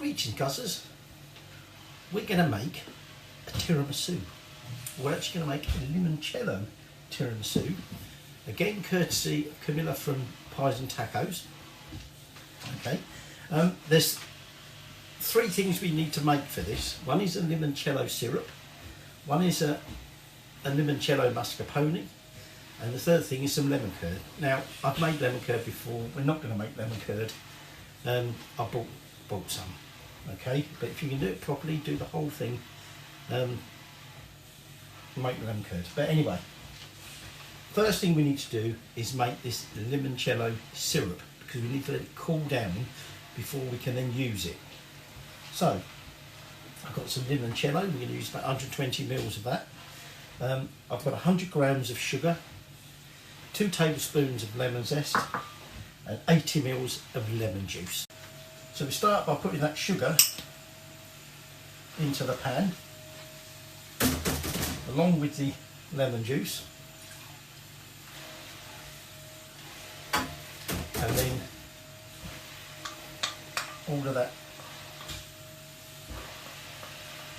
Greetings Guzzers, we're going to make a tiramisu. We're actually going to make a limoncello tiramisu, again courtesy of Camilla from Pies and Tacos. Okay, there's three things we need to make for this. One is a limoncello syrup, one is a limoncello mascarpone, and the third thing is some lemon curd. Now, I've made lemon curd before. We're not going to make lemon curd. I bought some. Okay, but if you can do it properly, do the whole thing, make lemon curd. But anyway, first thing we need to do is make this limoncello syrup, because we need to let it cool down before we can then use it. So I've got some limoncello. We're going to use about 120 mils of that. I've got 100 grams of sugar, 2 tablespoons of lemon zest, and 80 mils of lemon juice. So we start by putting that sugar into the pan along with the lemon juice, and then all of that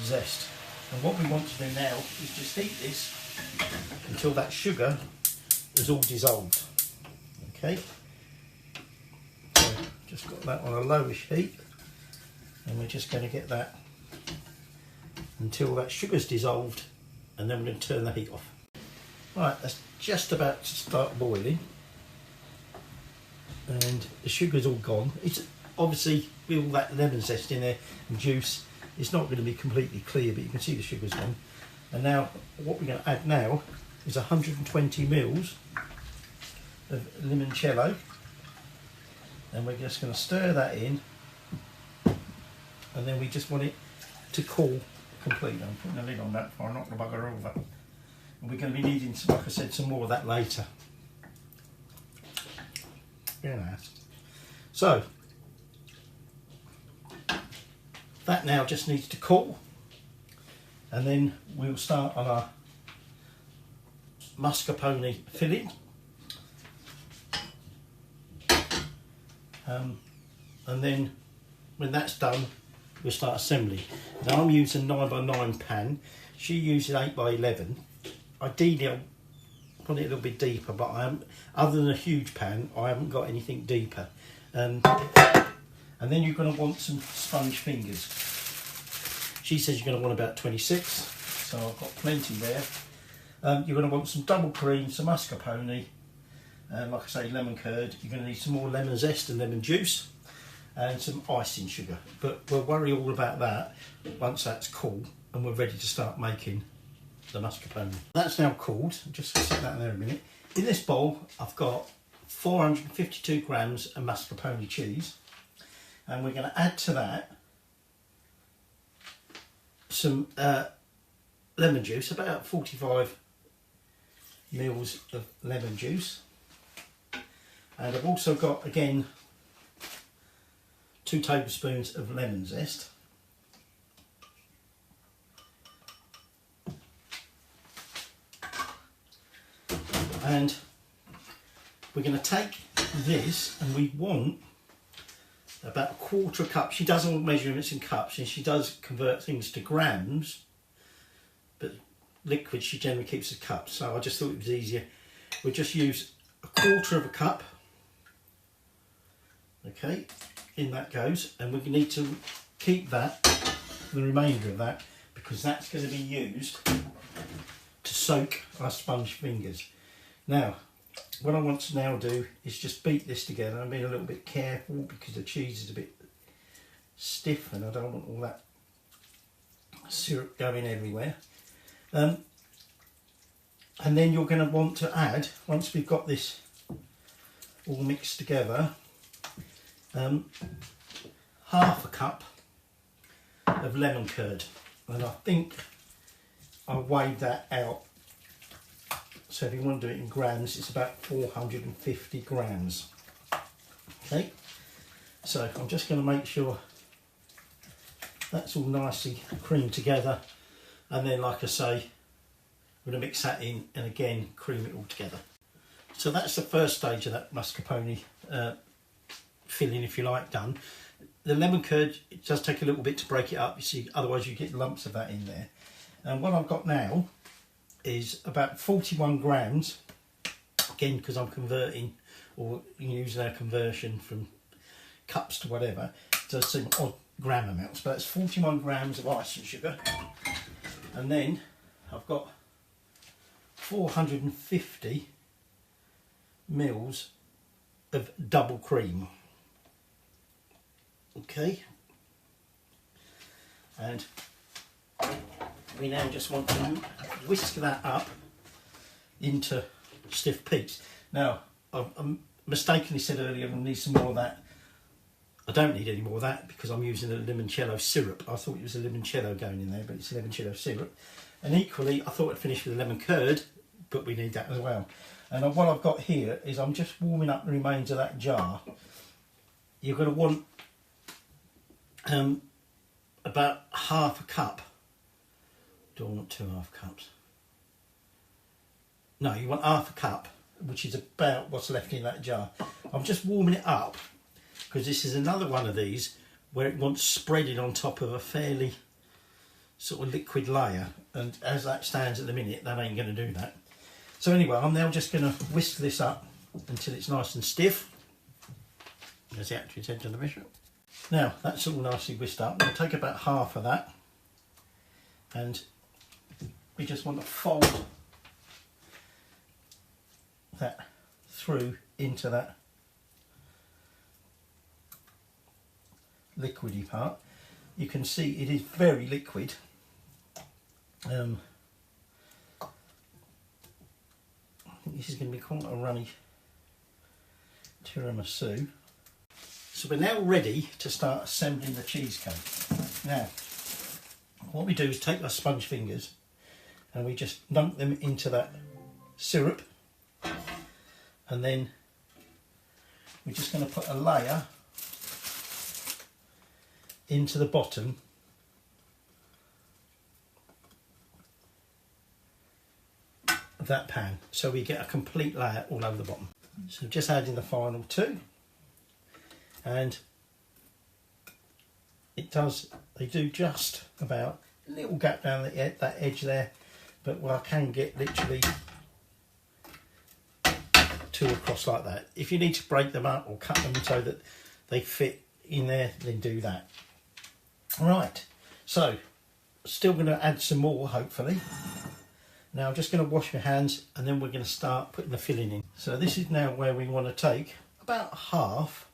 zest. And what we want to do now is just heat this until that sugar is all dissolved. Okay, so just got that on a lowish heat, and we're just going to get that until that sugar's dissolved, and then we're going to turn the heat off. Right, that's just about to start boiling, and the sugar's all gone. It's obviously with all that lemon zest in there and juice, it's not going to be completely clear, but you can see the sugar's gone. And now what we're going to add now is 120 mils of limoncello, and we're just going to stir that in, and then we just want it to cool completely. I'm putting a lid on that before I knock the bugger over. And we're going to be needing, like I said, some more of that later. Very nice. So that now just needs to cool, and then we'll start on our mascarpone filling. And then when that's done, we'll start assembling. Now I'm using a 9x9 pan. She uses 8x11. Ideally I'll put it a little bit deeper, but I haven't, other than a huge pan, I haven't got anything deeper. And then you're going to want some sponge fingers. She says you're going to want about 26, so I've got plenty there. You're going to want some double cream, some mascarpone, like I say, lemon curd. You're going to need some more lemon zest and lemon juice, and some icing sugar. But we'll worry all about that once that's cool and we're ready to start making the mascarpone. That's now cooled. Just set that in there a minute. In this bowl, I've got 452 grams of mascarpone cheese, and we're going to add to that some lemon juice, about 45 mils of lemon juice. And I've also got, again, 2 tablespoons of lemon zest. And we're going to take this, and we want about 1/4 cup. She does all measurements in cups, and she does convert things to grams, but liquid she generally keeps as cups. So I just thought it was easier. We'll just use 1/4 cup. Okay, in that goes, and we need to keep that, the remainder of that, because that's going to be used to soak our sponge fingers. Now, what I want to now do is just beat this together. I'm being a little bit careful because the cheese is a bit stiff and I don't want all that syrup going everywhere. And then you're going to want to add, once we've got this all mixed together, 1/2 cup of lemon curd. And I think I weighed that out. So if you want to do it in grams, it's about 450 grams. Okay, so I'm just going to make sure that's all nicely creamed together, and then, like I say, I'm going to mix that in and again cream it all together. So that's the first stage of that mascarpone filling, if you like, done. the lemon curd, it does take a little bit to break it up, you see, otherwise you get lumps of that in there. And what I've got now is about 41 grams, again because I'm converting, or using our conversion from cups to whatever, it does seem odd gram amounts, but it's 41 grams of icing sugar. And then I've got 450 mils of double cream. Okay, and we now just want to whisk that up into stiff peaks. Now, I mistakenly said earlier I need some more of that. I don't need any more of that because I'm using a limoncello syrup. I thought it was a limoncello going in there, but it's limoncello syrup. And equally, I thought I'd finish with a lemon curd, but we need that as well. And what I've got here is I'm just warming up the remains of that jar. You're going to want about half a cup. Do I want 2.5 cups? No, you want half a cup, which is about what's left in that jar. I'm just warming it up because this is another one of these where it wants spreading on top of a fairly sort of liquid layer, and as that stands at the minute, that ain't going to do that. So anyway, I'm now just going to whisk this up until it's nice and stiff. There's the actual head to the measure. Now that's all nicely whisked up. We'll take about half of that, and we just want to fold that through into that liquidy part. You can see it is very liquid. I think this is going to be quite a runny tiramisu. So we're now ready to start assembling the cheesecake. Now, what we do is take our sponge fingers and we just dunk them into that syrup, and then we're just going to put a layer into the bottom of that pan, so we get a complete layer all over the bottom. So just adding the final two, and they do just about a little gap down that edge there, but I can get literally 2 across like that. If you need to break them up or cut them so that they fit in there, then do that. Right, so still going to add some more, hopefully. Now I'm just going to wash my hands, and then we're going to start putting the filling in. So this is now where we want to take about half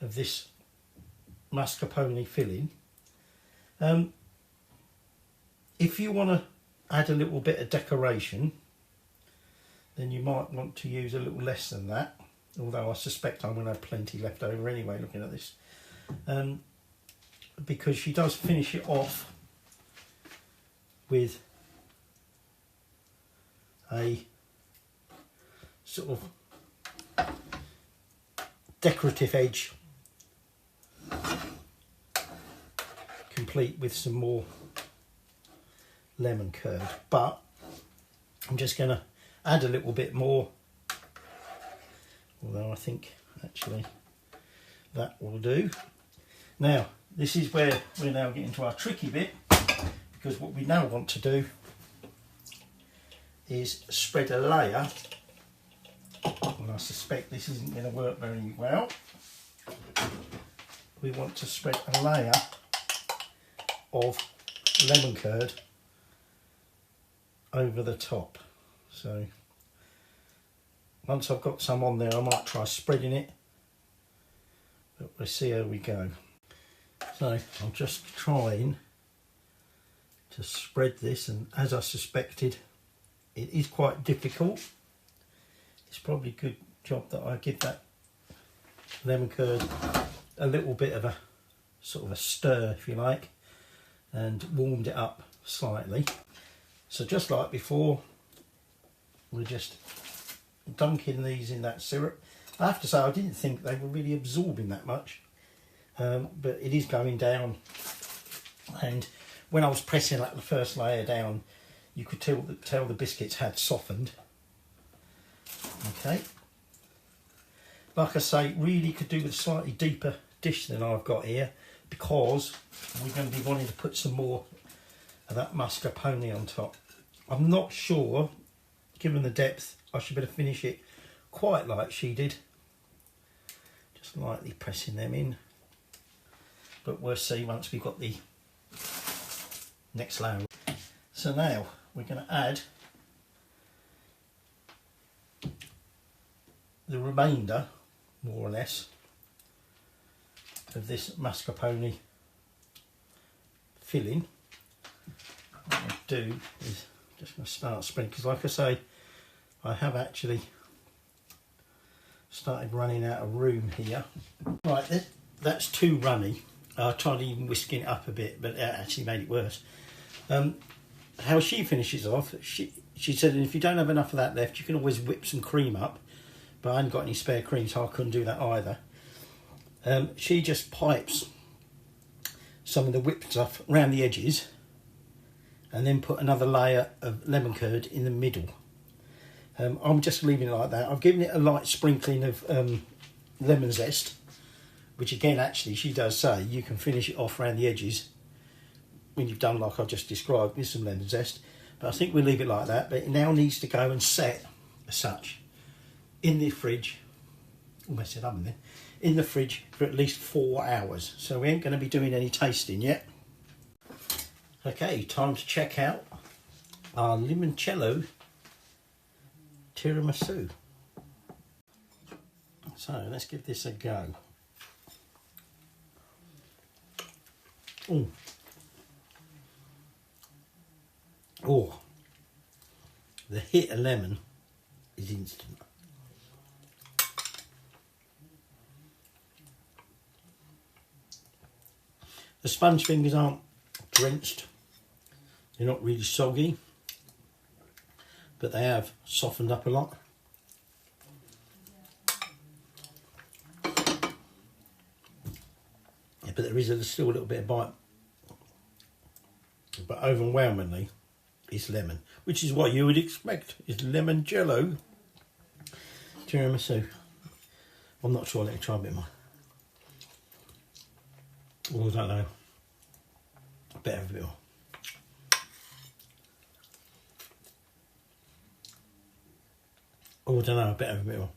of this mascarpone filling. If you want to add a little bit of decoration, then you might want to use a little less than that, although I suspect I'm going to have plenty left over anyway looking at this, because she does finish it off with a sort of decorative edge, complete with some more lemon curd. But I'm just going to add a little bit more, although I think actually that will do. Now this is where we're now getting to our tricky bit, because what we now want to do is spread a layer, and I suspect this isn't going to work very well. We want to spread a layer of lemon curd over the top. So once I've got some on there, I might try spreading it, but we'll see how we go. So I'm just trying to spread this, and as I suspected, it is quite difficult. It's probably a good job that I give that lemon curd a little bit of a sort of a stir, if you like, and warmed it up slightly. So just like before, we're just dunking these in that syrup. I have to say, I didn't think they were really absorbing that much, but it is going down, and when I was pressing like the first layer down, you could tell the biscuits had softened. Okay, like I say, really could do with slightly deeper dish than I've got here, because we're going to be wanting to put some more of that mascarpone on top. I'm not sure, given the depth, I should better finish it quite like she did. Just lightly pressing them in. But we'll see once we've got the next layer. So now we're going to add the remainder, more or less, of this mascarpone filling. What I'll do is just going to start spreading, because like I say, I have actually started running out of room here. Right, that's too runny. I tried even whisking it up a bit, but it actually made it worse. How she finishes off, she said, if you don't have enough of that left, you can always whip some cream up. But I hadn't got any spare cream, so I couldn't do that either. She just pipes some of the whipped stuff around the edges, and then put another layer of lemon curd in the middle. I'm just leaving it like that. I've given it a light sprinkling of lemon zest, which again, actually, she does say you can finish it off around the edges when you've done like I've just described with some lemon zest. But I think we'll leave it like that. But it now needs to go and set as such in the fridge. Almost said oven then. In the fridge for at least 4 hours. So we ain't going to be doing any tasting yet. Okay, time to check out our limoncello tiramisu. So let's give this a go. Ooh. Oh, the hit of lemon is instant. The sponge fingers aren't drenched, they're not really soggy, but they have softened up a lot. Yeah, but there is still a little bit of bite. But overwhelmingly, it's lemon, which is what you would expect. It's limoncello tiramisu. I'm not sure. Let me try a bit more. Oh, I don't know. Better have a bit more. Oh, I don't know. Better have a bit more.